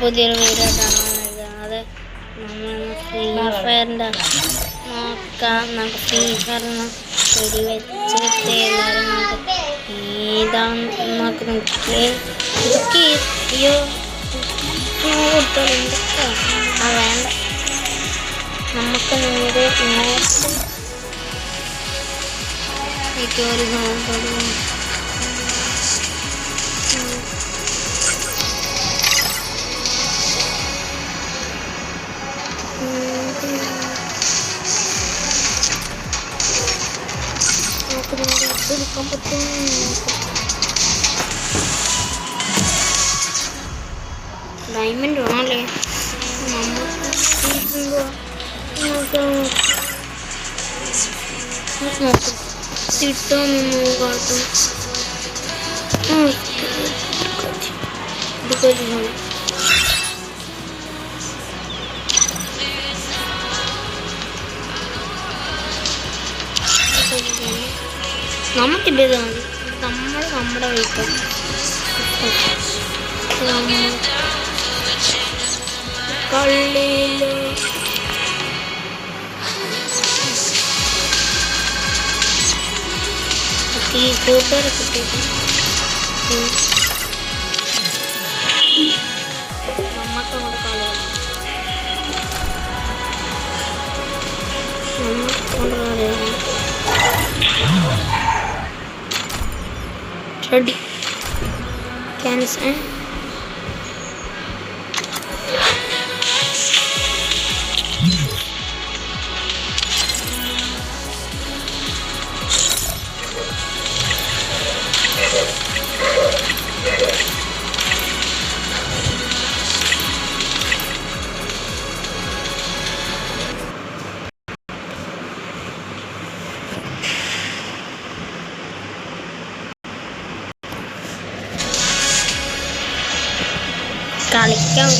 പുതിയൊരു വീഡിയോട്ടാണ് അത് നമ്മൾ ഫ്രീ ഫയറിൻ്റെ നോക്കാം. നമുക്ക് ഫ്രീ ഫയറിന് വെടി വെച്ചിട്ട് എല്ലാവരും നമുക്ക് ഏതാണ് നമുക്ക് നോക്കിയേ ഇതൊക്കെ അയ്യോ കൊടുത്തോളുണ്ട്. ആ വേണ്ട, നമുക്ക് നേരെ ഒരു നോക്കണം. എടുക്കാൻ പറ്റും. ഡയമണ്ട് വേണമല്ലേ നോക്കും കിട്ടാമെന്ന് കാട്ടും. നമുക്കിത് മതി. നമ്മുടെ വീട്ടിൽ കള്ളിയില് ഈ കൂട്ടുകാരെ കിട്ടിയിട്ട് നമുക്ക് അങ്ങോട്ട് കളിയാണ്. ready cancel കളിക്കാം.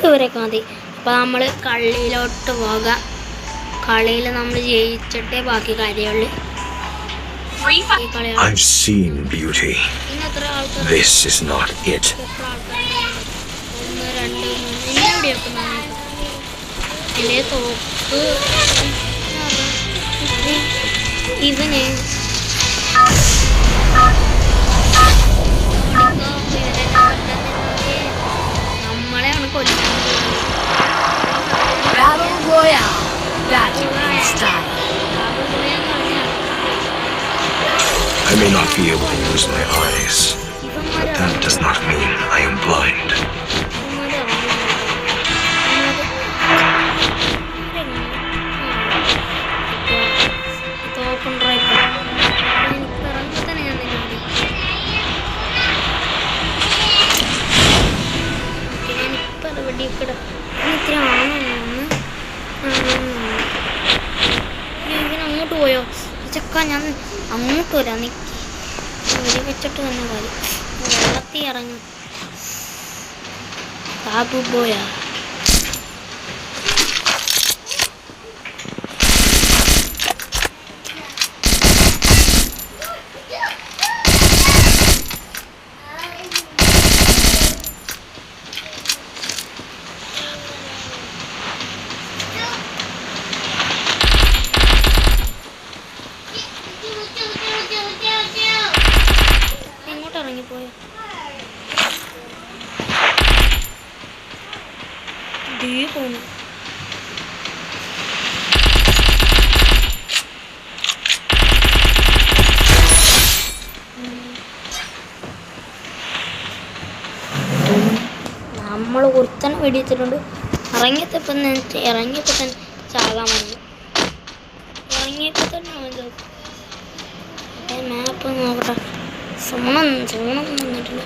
ഇവരൊക്കെ മതി. അപ്പോൾ നമ്മൾ കളിയിലോട്ട് പോകാം. കളിയിൽ നമ്മൾ ജയിച്ചിട്ടേ ബാക്കി കാര്യമുള്ളൂ. I've seen beauty. This is not it. 1 2 3 എൻ്റെ തോക്ക് ഇവന് നമ്മളെയാണ് കൊല്ലുന്നത്. I may not be able to use my eyes, but that does not mean I am blind. അങ്ങോട്ട് പോയോ ചക്ക? ഞാൻ അങ്ങോട്ട് വരാം. നിക്ക് വെച്ചിട്ട് തന്നെ കാര്യം. വെള്ളത്തിൽ ഇറങ്ങും. ബാബു പോയാ പോയോ? പോന്നു. നമ്മൾ ഒരുത്തനെ വെടിവെച്ചിട്ടുണ്ട്. ഇറങ്ങിയപ്പോൾ തന്നെ ചാകാൻ വന്നു. ഇറങ്ങിയപ്പോൾ തന്നെ മാപ്പ് നോക്കട്ടെ. സോണൊന്നും വന്നിട്ടില്ല.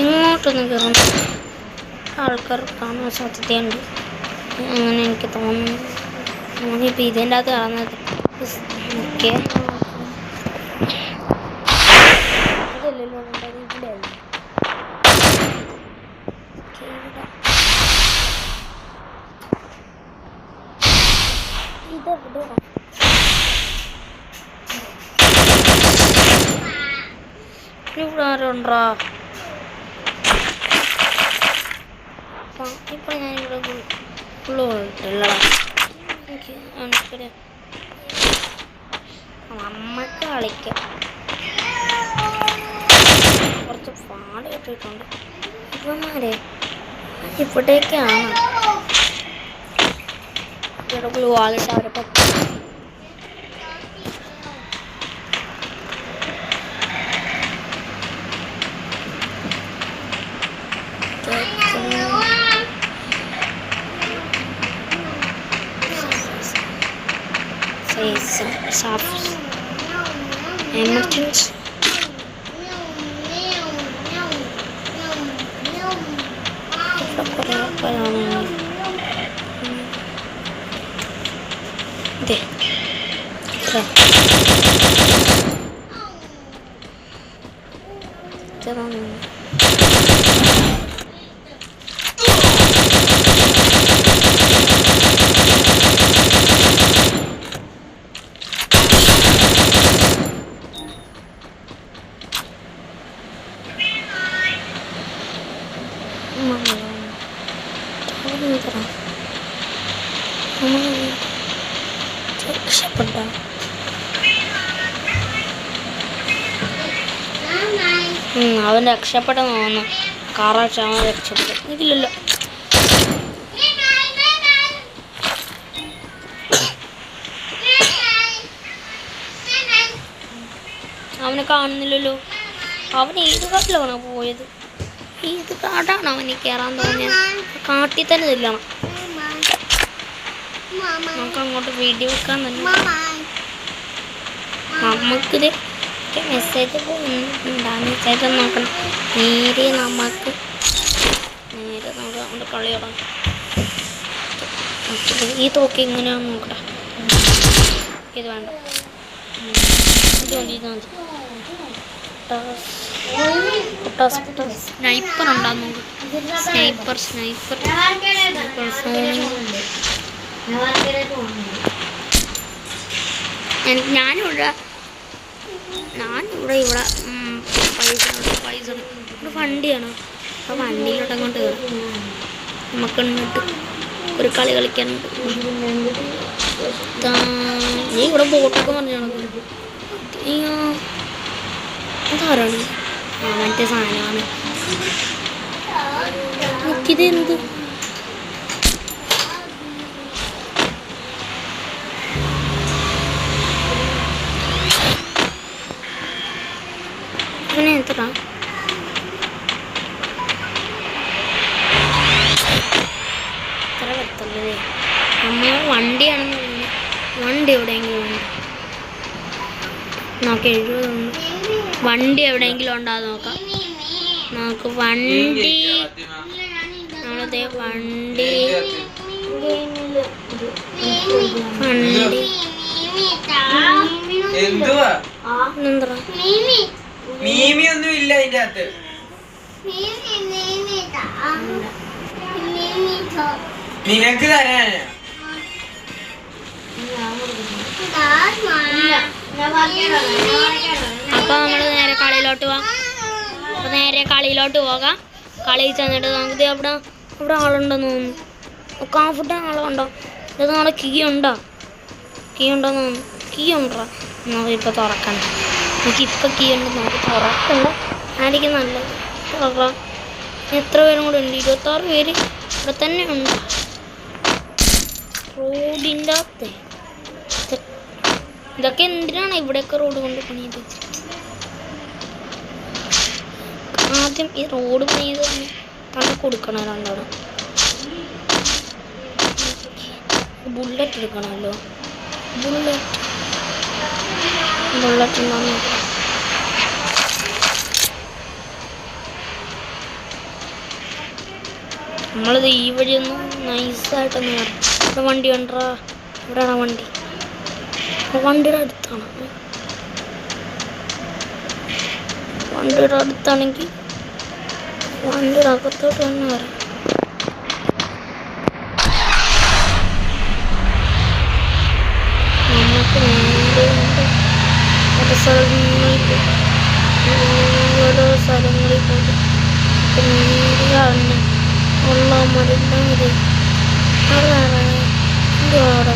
ഇങ്ങോട്ടൊന്നും കയറും ആൾക്കാർ കാണാൻ സാധ്യതയുണ്ട്. അങ്ങനെ എനിക്ക് തോന്നുന്നു. നമുക്കിപ്പോൾ ഇതിൻ്റെ അകത്ത് കാണുന്നത് ഓക്കെ. ഇവിടെ ആരുണ്ടോ? ഇപ്പോൾ ഞാനിവിടെ ഉള്ളില്ല. നമ്മക്ക് കളിക്കാം. കുറച്ച് പാട് കിട്ടിയിട്ടുണ്ട്. ഇവന്മാരെ ഇവിടേക്കാണ് ഇവിടെ വാളിട്ട് അവരെ പറ്റി. Emergency. അവൻ രക്ഷപ്പെട്ടെന്ന് തോന്നുന്നു. കാറാച്ചാ രക്ഷപ്പെട്ടു. ഇല്ലല്ലോ, അവനെ കാണുന്നില്ലല്ലോ. അവൻ ഏത് കാട്ടിലാണ് പോയത്? ഏത് കാടാണ് അവന് കയറാൻ തോന്നിയത്? കാട്ടിൽ തന്നെ ചെല്ലണം. നമുക്ക് അങ്ങോട്ട് വീഡിയോ വെക്കാൻ തന്നെ. നമുക്കിത് മെസ്സേജ് മെസ്സേജ് നോക്കണം. നേരെ നമുക്ക് നമ്മുടെ കളി തുടങ്ങാം. ഈ തോക്ക് എങ്ങനെയാണെന്ന് നോക്കട്ടെ. ഇത് വേണ്ട, സ്നൈപ്പർ ഉണ്ടാകും. സ്നൈപ്പർ ഞാനിവിടെ പൈസ ഇവിടെ വണ്ടിയാണ്. ആ വണ്ടിയിലോട്ട് അങ്ങോട്ട് കയറും. നമുക്ക് ഇങ്ങോട്ട് ഒരു കളി കളിക്കാനുണ്ട്. നീ ഇവിടെ ബോട്ടൊക്കെ പറഞ്ഞാണ്. അതാരാണ്? മറ്റേ സാധനമാണ്. എനിക്കിത് എന്ത് ഇവനെ എത്ര വരത്തുള്ളതേ. നമ്മൾ വണ്ടിയാണെന്ന് തോന്നുന്നു. വണ്ടി എവിടെയെങ്കിലും ഉണ്ട് നോക്കാം. 70 വണ്ടി എവിടെയെങ്കിലും ഉണ്ടാകും നോക്കാം. നമുക്ക് വണ്ടി നമ്മളതേ വണ്ടി മീമിയൊന്നും ഇല്ല അതിന്റെ അകത്ത്. നിനക്ക് തരാനാ. അപ്പൊ നമ്മള് നേരെ കളിയിലോട്ട് പോകാം. കളിയിൽ ചെന്നിട്ട് നമുക്ക് അവിടെ ആളുണ്ടെന്ന് തോന്നുന്നു. കാഫുട്ട ആളുണ്ടോ? ഇത് നമ്മുടെ കീ ഉണ്ടോന്ന് തോന്നുന്നു. കീ ഉണ്ടോ? നമുക്കിപ്പോൾ തുറക്കണ്ട. നമുക്കിപ്പോൾ കീ ഉണ്ട്. നമുക്ക് തുറക്കണ്ട ആയിരിക്കും നല്ലത്. തുറക്കാം. എത്ര പേരും കൂടെ ഉണ്ട്? 26 പേര് ഇവിടെ തന്നെ ഉണ്ട്. റോഡിൻ്റെ അകത്ത് ഇതൊക്കെ എന്തിനാണ് ഇവിടെയൊക്കെ റോഡ് കൊണ്ട് പണിയത്? ആദ്യം ഈ റോഡ് പണിയത് തന്നെ കൊടുക്കണം രണ്ടാണ്. ബുള്ളറ്റ് എടുക്കണമല്ലോ. ബുള്ളറ്റ് ഉണ്ടാകുന്ന നമ്മളിത് ഈ വഴിയൊന്നും നൈസായിട്ടൊന്നും വരാം. ഇവിടെ വണ്ടി കണ്ടാ, ഇവിടെയാണ് വണ്ടി. വണ്ടിയുടെ അടുത്താണ്. വണ്ടിയുടെ അടുത്താണെങ്കിൽ വണ്ടിയുടെ അകത്തോട്ട് തന്നെ വരാം. നമുക്ക് നേരെ ഓരോ സ്ഥലങ്ങളിൽ പോയിട്ട് നേരെയാണ് ഉള്ള മരുന്ന് അതാണ് അവിടെ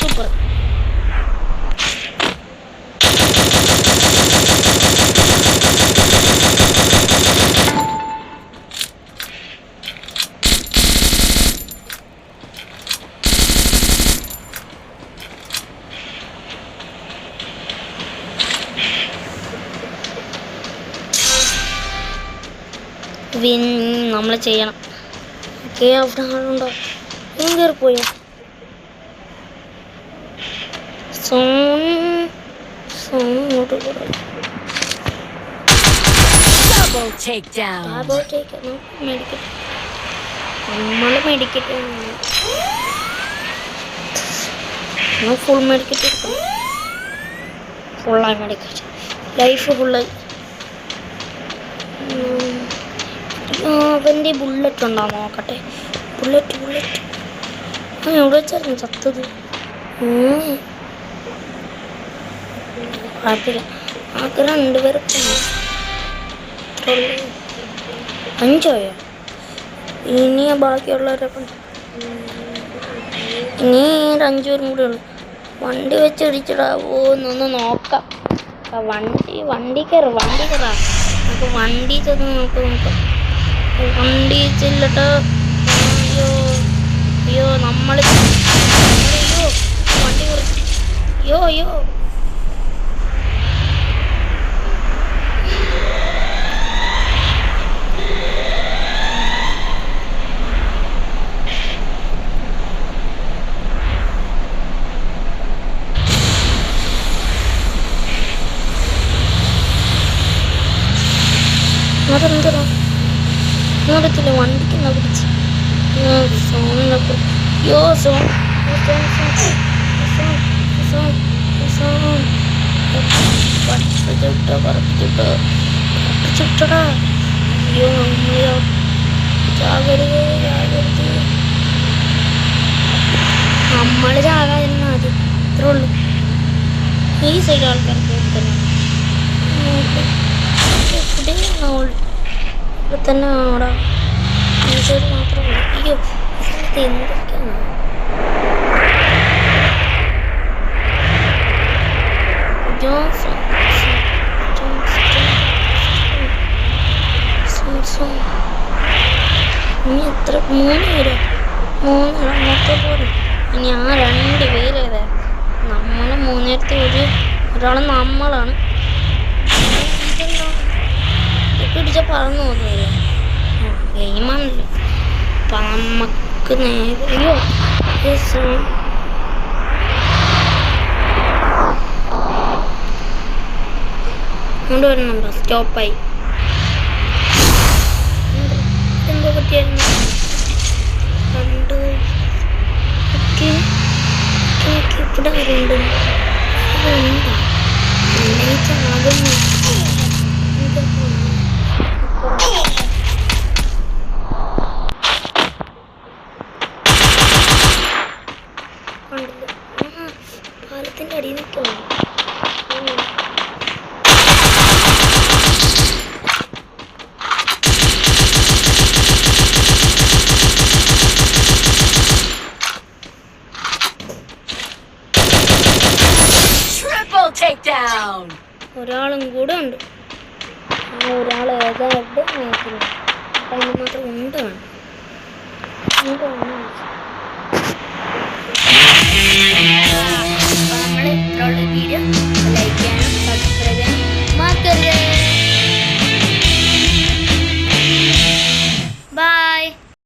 സൂപ്പർ. നമ്മൾ ചെയ്യണം. ഓക്കെ, അവിടെ ആളുണ്ടോ? കയറിപ്പോയോ? നമ്മള് മെഡിക്കറ്റ് ഫുൾ മെഡിക്കറ്റ് എടുക്കണം. ഫുള്ളായി മെഡിക്കറ്റ്, ലൈഫ് ഫുള്ളായി. അവൻ്റെ ബുള്ളറ്റ് ഉണ്ടോ നോക്കട്ടെ. ബുള്ളറ്റ് എവിടെ വെച്ചായിരുന്നു ചത്തത്? കുഴപ്പമില്ല. ആകെ 2 പേരൊക്കെ 5 ആയോ? ഇനി ബാക്കിയുള്ളവരൊക്കെ ഇനി 5 പേരും കൂടെ ഉള്ളു. വണ്ടി വെച്ച് ഇടിച്ചിടാവോ എന്നൊന്ന് നോക്കാം. വണ്ടി കയറാം. നമുക്ക് വണ്ടി ചെന്ന് നോക്കാം. വണ്ടി ചെല്ലട്ടോ. അയ്യോ നമ്മൾ വണ്ടി അയ്യോ അതെന്തോ നോടത്തില്ല. വണ്ടിക്ക് എന്നാ പിടിച്ച് സോണിനൊക്കെ. അയ്യോ ചുട്ടടാ. അയ്യോ നമ്മളോ ജാഗ്രത. നമ്മൾ ചാകാതിരുന്നാൽ മതി. ഇത്രേ ഉള്ളൂ. ഈ സൈഡ് ആൾക്കാർ കൂടുതലാണ്. ഇവിടെ തന്നെ അവിടെ ഈ സൈഡ് മാത്രമേ. അയ്യോ എന്തൊക്കെയാണ് ഇനി എത്ര 3 പേരോ? 3 മൊത്തം പോലെ. ഇനി ആ 2 പേരേതാ? നമ്മൾ 3 പേരത്തിൽ ഒരാൾ നമ്മളാണ്. പിടിച്ച പറന്നു പോകുന്നില്ല. ഗെയിമാണല്ലോ. അപ്പം നമുക്ക് നേരെ അയ്യോ കൊണ്ട് വരുന്നുണ്ടോ? സ്റ്റോപ്പായി. എന്തോ പറ്റിയായിരുന്നു? കണ്ടു. ഓക്കെ ഇവിടെ ആരുണ്ട്? പാലത്തിന്റെ അടിയിൽ നിൽക്കുന്നു. ഒരാളും കൂടെ ഉണ്ട്. ഒരാൾ ഏതായിട്ട് നോക്കുന്നു. അതിന് മാത്രം ഉണ്ട് വേണം. നമ്മൾ വീഡിയോ ലൈക്ക് ചെയ്യാനും സബ്സ്ക്രൈബ് ചെയ്യാനും മറക്കരുത്.